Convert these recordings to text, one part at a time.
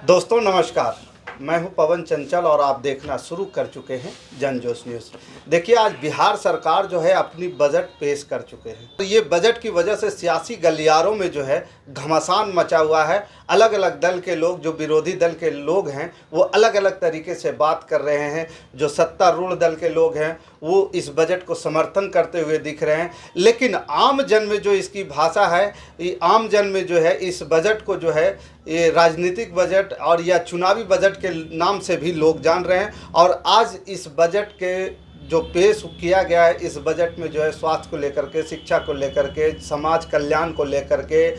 दोस्तों नमस्कार। मैं हूं पवन चंचल और आप देखना शुरू कर चुके हैं जनजोश न्यूज़। देखिए, आज बिहार सरकार जो है अपनी बजट पेश कर चुके हैं। तो ये बजट की वजह से सियासी गलियारों में जो है घमासान मचा हुआ है। अलग अलग दल के लोग, जो विरोधी दल के लोग हैं, वो अलग अलग तरीके से बात कर रहे हैं। जो सत्तारूढ़ दल के लोग हैं वो इस बजट को समर्थन करते हुए दिख रहे हैं। लेकिन आम जन में जो इसकी भाषा है, ये आम जन में जो है इस बजट को जो है ये राजनीतिक बजट और या चुनावी बजट के नाम से भी लोग जान रहे हैं। और आज इस बजट के जो पेश किया गया है, इस बजट में जो है स्वास्थ्य को लेकर के, शिक्षा को लेकर के, समाज कल्याण को लेकर के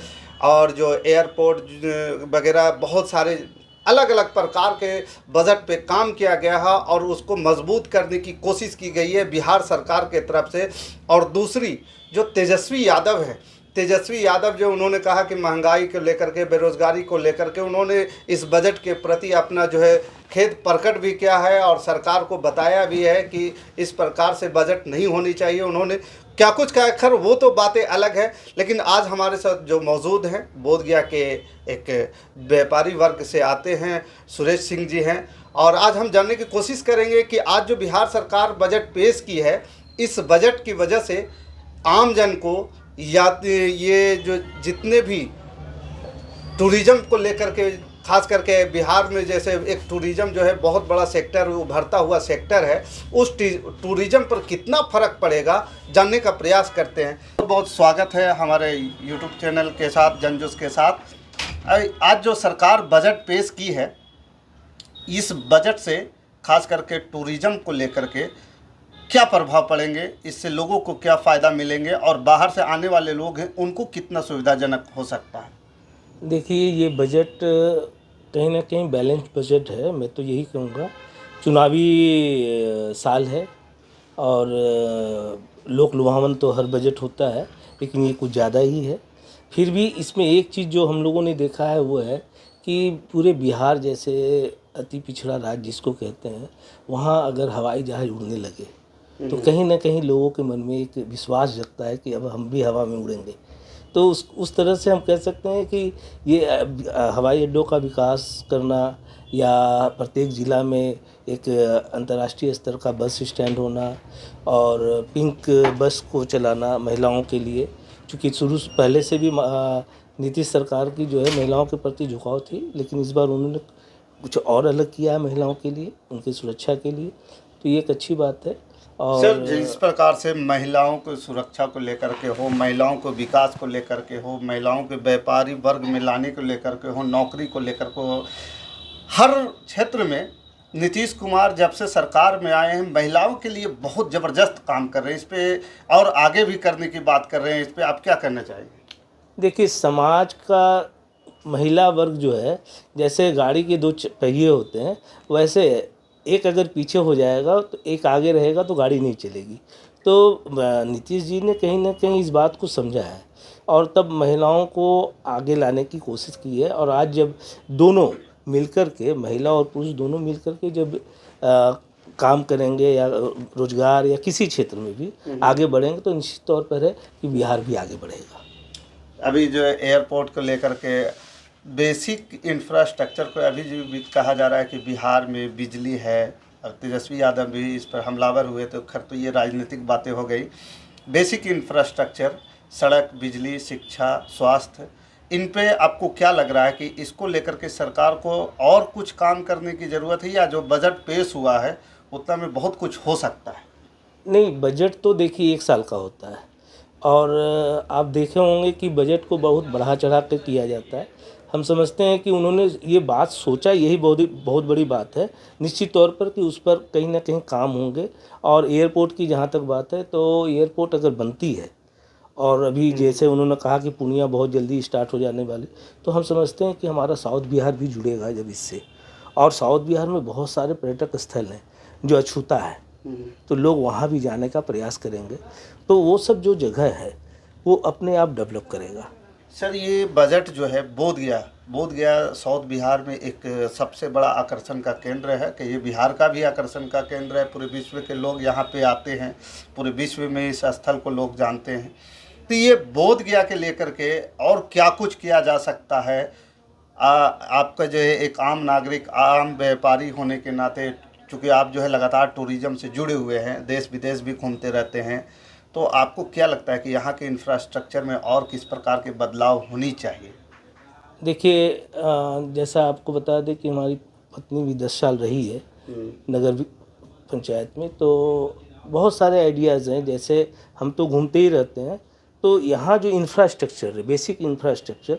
और जो एयरपोर्ट वगैरह बहुत सारे अलग अलग प्रकार के बजट पे काम किया गया है और उसको मजबूत करने की कोशिश की गई है बिहार सरकार के तरफ से। और दूसरी जो तेजस्वी यादव जो उन्होंने कहा कि महंगाई को लेकर के, बेरोज़गारी को लेकर के उन्होंने इस बजट के प्रति अपना जो है खेद प्रकट भी किया है और सरकार को बताया भी है कि इस प्रकार से बजट नहीं होनी चाहिए। उन्होंने क्या कुछ कहा, खैर वो तो बातें अलग है। लेकिन आज हमारे साथ जो मौजूद हैं, बोधगया के एक व्यापारी वर्ग से आते हैं, सुरेश सिंह जी हैं। और आज हम जानने की कोशिश करेंगे कि आज जो बिहार सरकार बजट पेश की है, इस बजट की वजह से आम जन को या ये जो जितने भी टूरिज़्म को लेकर के, खास करके बिहार में जैसे एक टूरिज़्म जो है बहुत बड़ा सेक्टर, उभरता हुआ सेक्टर है, उस टूरिज़्म पर कितना फ़र्क पड़ेगा जानने का प्रयास करते हैं। तो बहुत स्वागत है हमारे यूट्यूब चैनल के साथ, जनजोश के साथ। आज जो सरकार बजट पेश की है, इस बजट से खास करके टूरिज़्म को लेकर के क्या प्रभाव पड़ेंगे, इससे लोगों को क्या फ़ायदा मिलेंगे और बाहर से आने वाले लोग हैं उनको कितना सुविधाजनक हो सकता है? देखिए, ये बजट कहीं ना कहीं बैलेंस बजट है। मैं तो यही कहूँगा, चुनावी साल है और लोक लुभावन तो हर बजट होता है, लेकिन ये कुछ ज़्यादा ही है। फिर भी इसमें एक चीज़ जो हम लोगों ने देखा है वो है कि पूरे बिहार जैसे अति पिछड़ा राज्य जिसको कहते हैं, वहाँ अगर हवाई जहाज़ उड़ने लगे तो कहीं ना कहीं लोगों के मन में एक विश्वास जगता है कि अब हम भी हवा में उड़ेंगे। तो उस तरह से हम कह सकते हैं कि ये हवाई अड्डों का विकास करना या प्रत्येक ज़िला में एक अंतर्राष्ट्रीय स्तर का बस स्टैंड होना और पिंक बस को चलाना महिलाओं के लिए, चूँकि पहले से भी नीतीश सरकार की जो है महिलाओं के प्रति झुकाव थी, लेकिन इस बार उन्होंने कुछ और अलग किया है महिलाओं के लिए, उनकी सुरक्षा के लिए। तो ये एक अच्छी बात है। और सर, जिस प्रकार से महिलाओं को सुरक्षा को लेकर के हो, महिलाओं को विकास को लेकर के हो, महिलाओं के व्यापारी वर्ग में लाने को लेकर के हो, नौकरी को लेकर के हो, हर क्षेत्र में नीतीश कुमार जब से सरकार में आए हैं महिलाओं के लिए बहुत ज़बरदस्त काम कर रहे हैं। इस पे और आगे भी करने की बात कर रहे हैं। इस पे आप क्या करना चाहेंगे? देखिए, समाज का महिला वर्ग जो है, जैसे गाड़ी के दो पहिए होते हैं, वैसे एक अगर पीछे हो जाएगा तो एक आगे रहेगा तो गाड़ी नहीं चलेगी। तो नीतीश जी ने कहीं ना कहीं इस बात को समझा है और तब महिलाओं को आगे लाने की कोशिश की है। और आज जब दोनों मिलकर के, महिला और पुरुष दोनों मिलकर के जब काम करेंगे या रोजगार या किसी क्षेत्र में भी आगे बढ़ेंगे, तो निश्चित तौर पर है कि बिहार भी आगे बढ़ेगा। अभी जो है एयरपोर्ट को लेकर के बेसिक इंफ्रास्ट्रक्चर को अभी जो भी कहा जा रहा है कि बिहार में बिजली है, और तेजस्वी यादव भी इस पर हमलावर हुए, तो खैर तो ये राजनीतिक बातें हो गई। बेसिक इंफ्रास्ट्रक्चर, सड़क, बिजली, शिक्षा, स्वास्थ्य, इन पे आपको क्या लग रहा है कि इसको लेकर के सरकार को और कुछ काम करने की ज़रूरत है, या जो बजट पेश हुआ है उतना में बहुत कुछ हो सकता है? नहीं, बजट तो देखिए 1 साल का होता है और आप देखे होंगे कि बजट को बहुत बढ़ा चढ़ा कर किया जाता है। हम समझते हैं कि उन्होंने ये बात सोचा, यही बहुत बड़ी बात है निश्चित तौर पर कि उस पर कहीं ना कहीं काम होंगे। और एयरपोर्ट की जहाँ तक बात है, तो एयरपोर्ट अगर बनती है और अभी जैसे उन्होंने कहा कि पूर्णिया बहुत जल्दी स्टार्ट हो जाने वाली, तो हम समझते हैं कि हमारा साउथ बिहार भी जुड़ेगा जब इससे। और साउथ बिहार में बहुत सारे पर्यटक स्थल हैं जो अछूता है, तो लोग वहाँ भी जाने का प्रयास करेंगे। तो वो सब जो जगह है वो अपने आप डेवलप करेगा। सर, ये बजट जो है बोधगया साउथ बिहार में एक सबसे बड़ा आकर्षण का केंद्र है कि ये बिहार का भी आकर्षण का केंद्र है। पूरे विश्व के लोग यहाँ पे आते हैं, पूरे विश्व में इस स्थल को लोग जानते हैं। तो ये बोधगया के लेकर के और क्या कुछ किया जा सकता है आपका जो है एक आम नागरिक, आम व्यापारी होने के नाते, चूँकि आप जो है लगातार टूरिज़्म से जुड़े हुए हैं, देश विदेश भी घूमते रहते हैं, तो आपको क्या लगता है कि यहाँ के इंफ्रास्ट्रक्चर में और किस प्रकार के बदलाव होनी चाहिए? देखिए, जैसा आपको बता दें कि हमारी पत्नी भी 10 साल रही है नगर पंचायत में, तो बहुत सारे आइडियाज़ हैं। जैसे हम तो घूमते ही रहते हैं, तो यहाँ जो इंफ्रास्ट्रक्चर है, बेसिक इंफ्रास्ट्रक्चर,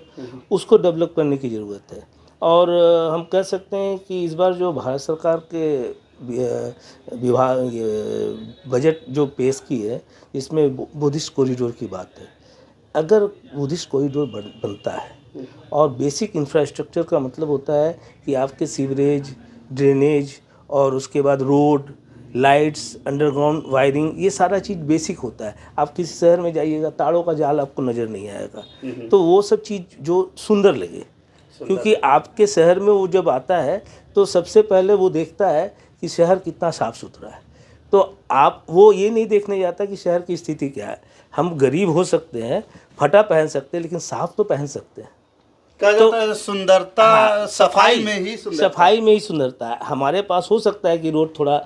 उसको डेवलप करने की ज़रूरत है। और हम कह सकते हैं कि इस बार जो भारत सरकार के विभाग बजट जो पेश की है, इसमें बुद्धिस्ट कॉरिडोर की बात है। अगर बुद्धिस्ट कॉरिडोर बनता है, और बेसिक इंफ्रास्ट्रक्चर का मतलब होता है कि आपके सीवरेज, ड्रेनेज, और उसके बाद रोड, लाइट्स, अंडरग्राउंड वायरिंग, ये सारा चीज़ बेसिक होता है। आप किसी शहर में जाइएगा, तारों का जाल आपको नज़र नहीं आएगा। तो वो सब चीज़ जो सुंदर लगे, क्योंकि आपके शहर में वो जब आता है तो सबसे पहले वो देखता है कि शहर कितना साफ़ सुथरा है। तो आप वो ये नहीं देखने जाता कि शहर की स्थिति क्या है। हम गरीब हो सकते हैं, फटा पहन सकते हैं, लेकिन साफ तो पहन सकते हैं। कहा जाता है सुंदरता, हाँ, सफाई में ही सुंदरता। सफाई में ही सुंदरता है। हमारे पास हो सकता है कि रोड थोड़ा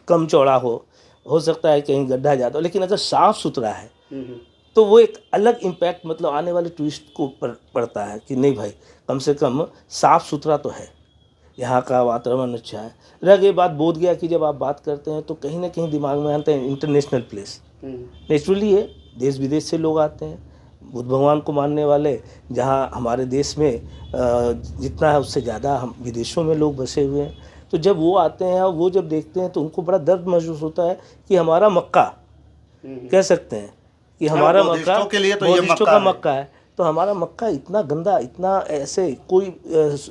कम चौड़ा हो सकता है कहीं गड्ढा जाता हो, लेकिन अगर साफ़ सुथरा है तो वो एक अलग इम्पैक्ट, मतलब आने वाले टूरिस्ट को पड़ता है कि नहीं भाई, कम से कम साफ़ सुथरा तो है, यहाँ का वातावरण अच्छा है। रह गई बात बोधगया की, जब आप बात करते हैं तो कहीं ना कहीं दिमाग में आता है इंटरनेशनल प्लेस। नेचुरली है, देश विदेश से लोग आते हैं, बुद्ध भगवान को मानने वाले। जहाँ हमारे देश में जितना है उससे ज़्यादा हम विदेशों में लोग बसे हुए हैं। तो जब वो आते हैं और वो जब देखते हैं तो उनको बड़ा दर्द महसूस होता है कि हमारा मक्का, कह सकते हैं कि हमारा मक्का के लिए तो बुद्धिस्टों का मक्का है। तो हमारा मक्का इतना गंदा, इतना ऐसे कोई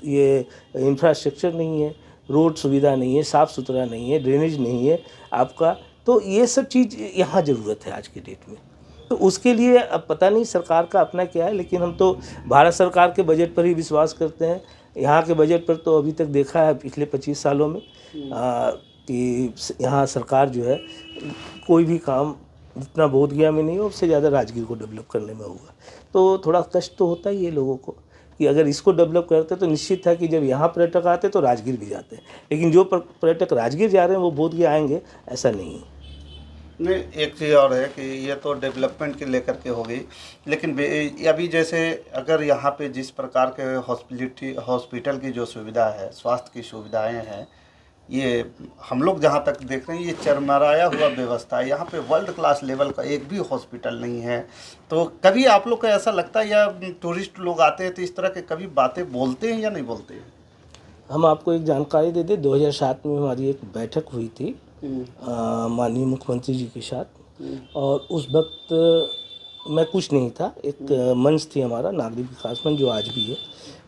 ये इंफ्रास्ट्रक्चर नहीं है, रोड सुविधा नहीं है, साफ़ सुथरा नहीं है, ड्रेनेज नहीं है आपका। तो ये सब चीज़ यहाँ ज़रूरत है आज के डेट में। तो उसके लिए अब पता नहीं सरकार का अपना क्या है, लेकिन हम तो भारत सरकार के बजट पर ही विश्वास करते हैं। यहाँ के बजट पर तो अभी तक देखा है पिछले 25 सालों में कि यहाँ सरकार जो है कोई भी काम जितना बोधगया में नहीं हो, उससे ज़्यादा राजगीर को डेवलप करने में होगा। तो थोड़ा कष्ट तो होता ही है लोगों को कि अगर इसको डेवलप करते तो निश्चित है कि जब यहाँ पर्यटक आते तो राजगीर भी जाते हैं, लेकिन जो पर्यटक राजगीर जा रहे हैं वो बोधगया आएंगे, ऐसा नहीं है। नहीं, एक चीज़ और है कि ये तो डेवलपमेंट के लेकर के हो गई, लेकिन अभी जैसे अगर यहाँ पे जिस प्रकार के हॉस्पिटल की जो सुविधा है, स्वास्थ्य की सुविधाएं हैं, ये हम लोग जहाँ तक देख रहे हैं ये चरमराया हुआ व्यवस्था है। यहाँ पे वर्ल्ड क्लास लेवल का एक भी हॉस्पिटल नहीं है। तो कभी आप लोग को ऐसा लगता है, या टूरिस्ट लोग आते हैं तो इस तरह के कभी बातें बोलते हैं या नहीं बोलते हैं? हम आपको एक जानकारी दे दें, 2007 में हमारी एक बैठक हुई थी माननीय मुख्यमंत्री जी के साथ, और उस वक्त मैं कुछ नहीं था, एक मंच थी हमारा नागरिक विकास मंच जो आज भी है।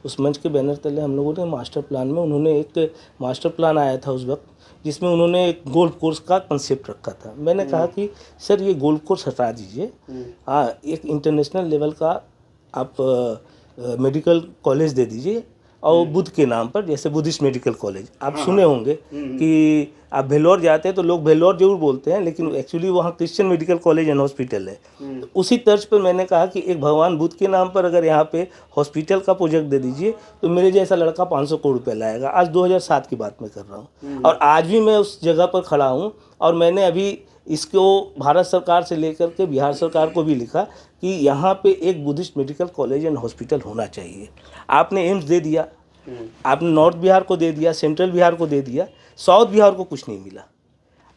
उस मंच के बैनर तले हम लोगों ने मास्टर प्लान में, उन्होंने एक मास्टर प्लान आया था उस वक्त, जिसमें उन्होंने एक गोल्फ कोर्स का कंसेप्ट रखा था। मैंने कहा कि सर ये गोल्फ कोर्स हटा दीजिए, हाँ एक इंटरनेशनल लेवल का आप मेडिकल कॉलेज दे दीजिए, और बुद्ध के नाम पर, जैसे बुद्धिस्ट मेडिकल कॉलेज आप सुने होंगे कि आप भेलोर जाते हैं तो लोग भेलोर जरूर बोलते हैं, लेकिन एक्चुअली वहाँ Christian medical college and hospital है। तो उसी तर्ज पर मैंने कहा कि एक भगवान बुद्ध के नाम पर अगर यहाँ पे हॉस्पिटल का प्रोजेक्ट दे दीजिए तो मेरे जैसा लड़का 500 करोड़ रुपये लाएगा। आज 2007 की बात मैं कर रहा हूँ, और आज भी मैं उस जगह पर खड़ा हूँ। और मैंने अभी इसको भारत सरकार से लेकर के बिहार सरकार को भी लिखा कि यहाँ पे एक Buddhist medical college and hospital होना चाहिए। आपने एम्स दे दिया, आपने नॉर्थ बिहार को दे दिया, सेंट्रल बिहार को दे दिया, साउथ बिहार को कुछ नहीं मिला।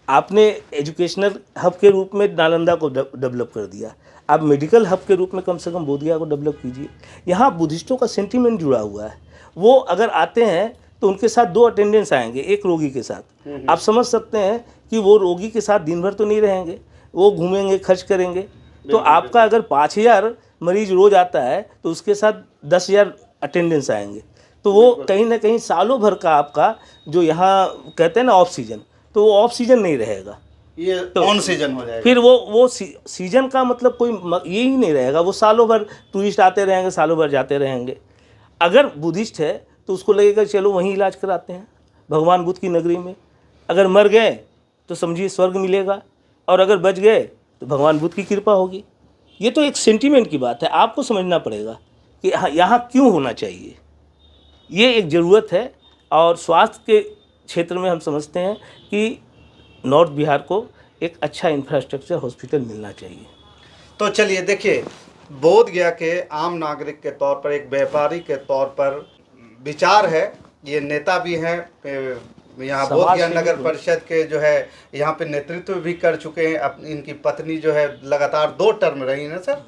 आपने एजुकेशनल हब के रूप में नालंदा को डेवलप कर दिया, आप मेडिकल हब के रूप में कम से कम बोधगया को डेवलप कीजिए। यहाँ बुद्धिस्टों का सेंटीमेंट जुड़ा हुआ है। वो अगर आते हैं तो उनके साथ 2 अटेंडेंस आएंगे एक रोगी के साथ। आप समझ सकते हैं कि वो रोगी के साथ दिन भर तो नहीं रहेंगे, वो घूमेंगे, खर्च करेंगे। तो आपका अगर 5000 मरीज रोज आता है तो उसके साथ 10,000 अटेंडेंस आएंगे। तो वो कहीं ना कहीं सालों भर का आपका जो यहाँ कहते हैं ना ऑफ सीजन, तो वो ऑफ सीजन नहीं रहेगा, ये तो ऑन सीजन हो जाएगा। फिर वो सीजन का मतलब कोई ये ही नहीं रहेगा। वो सालों भर टूरिस्ट आते रहेंगे, सालों भर जाते रहेंगे। अगर बुद्धिस्ट है तो उसको लगेगा चलो वहीं इलाज कराते हैं भगवान बुद्ध की नगरी में। अगर मर गए तो समझिए स्वर्ग मिलेगा, और अगर बच गए तो भगवान बुद्ध की कृपा होगी। ये तो एक सेंटीमेंट की बात है, आपको समझना पड़ेगा कि यहाँ क्यों होना चाहिए, ये एक ज़रूरत है। और स्वास्थ्य के क्षेत्र में हम समझते हैं कि नॉर्थ बिहार को एक अच्छा इंफ्रास्ट्रक्चर हॉस्पिटल मिलना चाहिए। तो चलिए देखिए, बोध गया के आम नागरिक के तौर पर, एक व्यापारी के तौर पर विचार है, ये नेता भी हैं, यहाँ बोध गया नगर परिषद के जो है यहाँ पे नेतृत्व भी कर चुके हैं। अपनी इनकी पत्नी जो है लगातार 2 टर्म रही ना सर,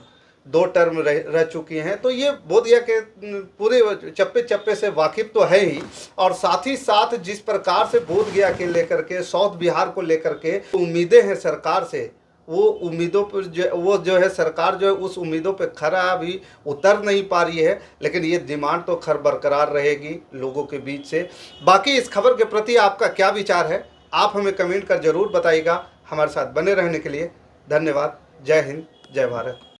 2 टर्म रह चुकी हैं। तो ये बोध गया के पूरे चप्पे चप्पे से वाकिफ तो है ही, और साथ ही साथ जिस प्रकार से बोध गया के लेकर के, साउथ बिहार को लेकर के उम्मीदें हैं सरकार से, वो उम्मीदों पर वो जो है सरकार जो है उस उम्मीदों पे खरा अभी उतर नहीं पा रही है। लेकिन ये डिमांड तो खैर बरकरार रहेगी लोगों के बीच से। बाकी इस खबर के प्रति आपका क्या विचार है, आप हमें कमेंट कर जरूर बताइएगा। हमारे साथ बने रहने के लिए धन्यवाद। जय हिंद, जय भारत।